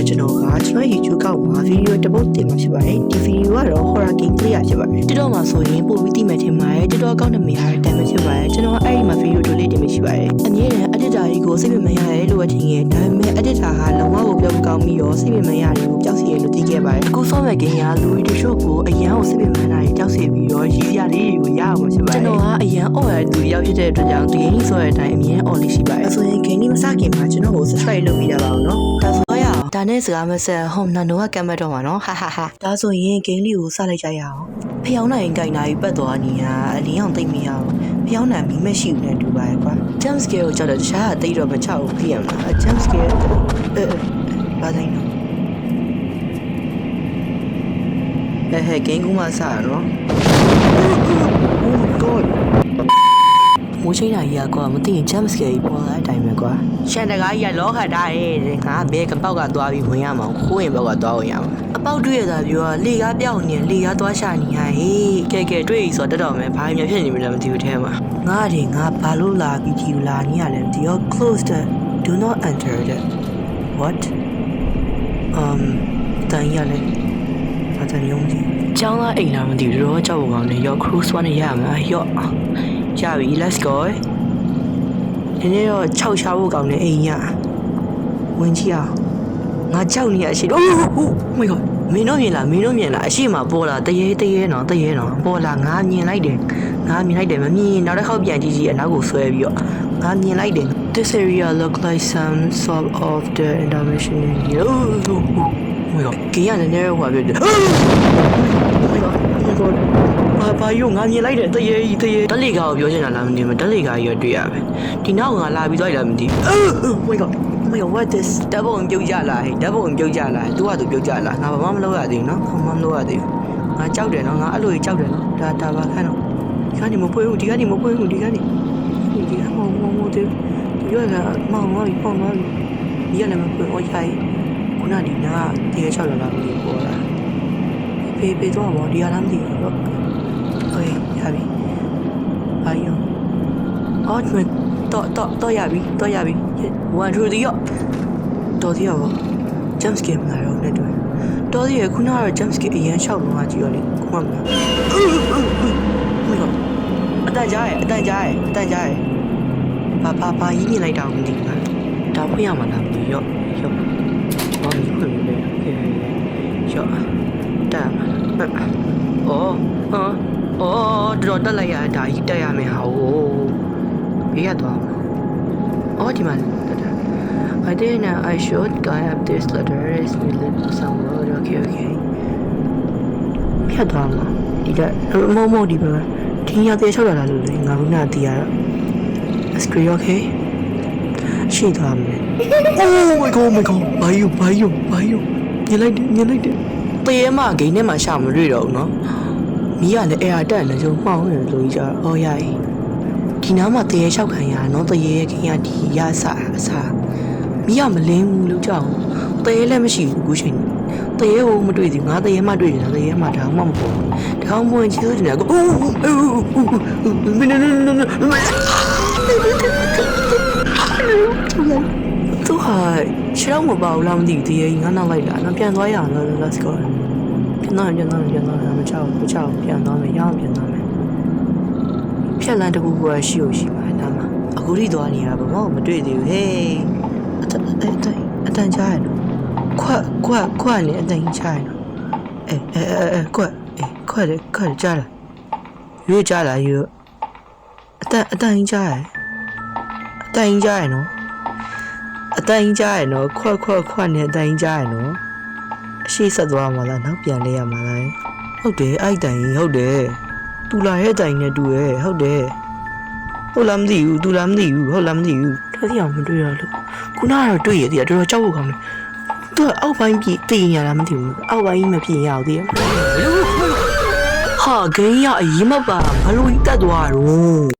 ကျွန်တော် YouTube ကောက်မှာဗီဒီယိုတစ်ပုတ်တင်မှာဖြစ်ပါတယ်ဒီဗီဒီယိုကတော့ horror game လေးရဖြစ်ပါတယ်TikTok မှာဆိုရင်ပို့ပြီးသိမယ်ထင်ပါတယ် TikTok အကောင့်နာမည်ကတော့ damage ဖြစ်ပါတယ်ကျွန်တော်အဲ့ဒီမှာဗီဒီယိုတို့လေးတင်မိရှိပါတယ်အမြဲတမ်း editor ကြီးကိုစိတ်မရရဲလို့ထင်ခဲ့ဒါပေမဲ့ editor ဟာလုံးဝကိုပြောမကောင်းပြီးတော့စိတ်မရတယ်ကိုပျောက်စီရလို့သိခဲ့ပါတယ်အခုဆော့မဲ့ game ကလူတွေတချို့ကိုအရန်ကိုစိတ်မနာရပျောက်စီပြီးတော့ရည်စရာလေးတွေကိုရအောင်ဖြစ်ပါတယ်ကျွန်တော်ကအရန်အော်ရသူရောက်ဖြစ်တဲ့အတွက်ကြောင့်ဒီ game ဆိုတဲ့အတိုင်းအမြဲအော်လေးရှိပါတယ်ဆိုရင် game မစခင်မှာကျွန်တော်ကို subscribe လုပ်ပြီးတာပါအောင်နော်ဒါနဲ့စကားမဆက်ဟိုနန်နိုကကမ်းမတော့မှာနော်ဟာဟာဟာဒါဆိုရင်ဂိမ်းလေးကိုစလိုက်ကြရအောင်ဖျောင်းနိုင်ကြိုင်နာပြီးပတ်သွားနေရအလင်းအောင်သိမ့်မရအောင်ဖျောင်းနိုင်ပြီးမရှိဘူးနဲ့တူပါရဲ့ကွာ jump scare ကိုကြောက်တယ်တခြားကတိတ်တော့မချဘူးဖြစ်ရမှာ jump scare ဘာတိုင်းနော်ဟဲ့ဂိမ်းကူးမှစရနော် Oh my godမိုးချိနေတာကြီးကွာမသိရင် jump scare ကြီးပေါ်လာတဲ့အတိုင်းပဲကွာရှန်တကားကြီးကလောခတ်ထားတယ်ငါဘဲကပောက်ကသွားပြီးဝင်ရမှာခိုးရင်ပောက်ကသွားဝင်ရမှာအပေါက်တွေ့ရတာပြောလေကားပြောက်နေလေကားသွားရှာနေရဟေးကဲတွေ့ပြီဆိုတော့တော်မယ်ဘာမှဖြစ်နေမလဲမသိဘူးထဲမှာငါဘာလို့လာပြီးဒီလာနေရလဲဒီရော close the do not enter the what တန်ရလဲဘာတန်ရုံးဒီကျောင်းသားအိမ်လာမသိဘူးတော့ကြောက်ကောင်းနေရော cruise 1ရမှာရော့ကြပြီ let's go ဒီနေ့တော့6ရှားဖို့ကောင်းနေအိမ်ရဝင်ကြည့်အောင်ငါကြောက်နေရရှိတော့ oh my god မင်းတို့မြင်လားအရှိမပေါ်လာတရေနော်ပေါ်လာငါမြင်လိုက်တယ်မမြင်နောက်တစ်ခေါက်ပြန်ကြည့်အနောက်ကိုဆွဲပြီးတော့ငါမြင်လိုက်တယ် this area look like some sort of the intermission area oh my god ကြီးရနေဟိုပြောတယ် oh my god ဘာယုံငါမြင်လိုက်တယ်တရေတက်လေကားကိုပြောချင်တာလားမသိဘူးတက်လေကားကြီးတွေ့ရပဲဒီနောက်ငါလာပြီးသွားရလားမသိဘူး oh my god what this ဓာတ်ပုံပြုတ်ကြလားသူကသူပြုတ်ကြလားငါဘာမှမလုပ်ရသေးဘူးနော်ဘာမှမလုပ်ရသေးဘူးငါကြောက်တယ်နော်ငါအဲ့လိုကြီးကြောက်တယ်နော်ဒါဘာခန့်တော့ဒီကနေမပွေးဘူးဒီကနေမဟုတ်သေးဘူးဒီကလည်းမောင်သွားပြီဒီကလည်းမပွေးဘူးရိုက်ခုနဒီနာတကယ်6လောက်လာပြီးပေါ်လာဖေးတော့ဗောဒီကလည်းမသိဘူးโอเคရပြီဘာယုံအော်တော့ရပြီ1 2 3ရောတော်သေးရော jump scare မလာတော့နဲ့တွေ့တော်သေးရခုနကတော့ jump scare အရင်ရှောက်တော့ကြည့်ရောလေခုမှမလားအတန်ကြားရဲ့ဘာရင်းမြင်လိုက်တာမသိဘူးဒါဖွင့်ရမှာလားမသိရောဘာမီးဖွင့်ပြီလေရောတာတော်တက်လိုက်ရဒါကြီးတက်ရမယ်ဟာဘေးရသွားအော်ဒီမှာI think I should guy up this letter is written somewhere okay ဖြတ်သွားမှာဒီကမောဒီပဲထင်းရသေးချောက်လာလို့လေငါကတီးရတော့ screen okay ရှိသွားမယ် Oh my godဘာယူညလိုက်တယ်တေးမဂိမ်းထဲမှာရှာမတွေ့တော့ဘူးနော်မီးကလည်း air တက်နေကြုံမှောင်းနေလို့ကြီးကြအော်ရည်ဒီနားမှာတရေလျှောက်ခံရနော်တရေရဲ့ခင်ရဒီရအစားမီးကမလင်းဘူးလို့ကြောက်တရေလည်းမရှိဘူးခုချိန်တရေကိုမတွေ့သေးဘူးငါတရေမှတွေ့နေတာတရေမှဒါမှမပေါ်ဘူးတကောင်းပွင့်ချီလို့နေတာကိုသူဟာရှောင်းမပါဘူးလားမသိဘူးတရေငါနောက်လိုက်လာနော်ပြန်သွားရအောင် let's go ပြန်တော့မချောက်ပြန်သွားမယ်ရအောင်ပြန်သွားမယ်ဖြက်လန်းတကူကရှိမှာဒါမှအခုထိသွားနေတာဘာမှမတွေ့သေးဘူးဟေးအတန်ကြားရနော်ခွက်နေအတန်ကြားရနော်ခွက်ကြားလားရွေးကြားလားရွေးအတန်ကြားရနော်ခွက်နေအတန်ကြားရနော်အရှိဆက်သွားမှာလားနောက်ပြန်လဲရမှာလားဟုတ်တယ်အဲ့တိုင်ဟုတ်တယ်တူလာရဲ့တိုင်နဲ့တူရဲ့ဟုတ်တယ်ဟုတ်လားမသိဘူးတော်သေးအောင်မတွေ့ရလို့ခုနကတော့တွေ့ရသေးတယ်တော်တော်ကြောက်ဖို့ကောင်းတယ်သူကအောက်ပိုင်းပြည့်တည်ရလားမသိဘူးအောက်ပိုင်းမပြည့်ရအောင်သေးတယ်ဟာဂိမ်းရအရင်မပါဘာလို့တက်သွားတော့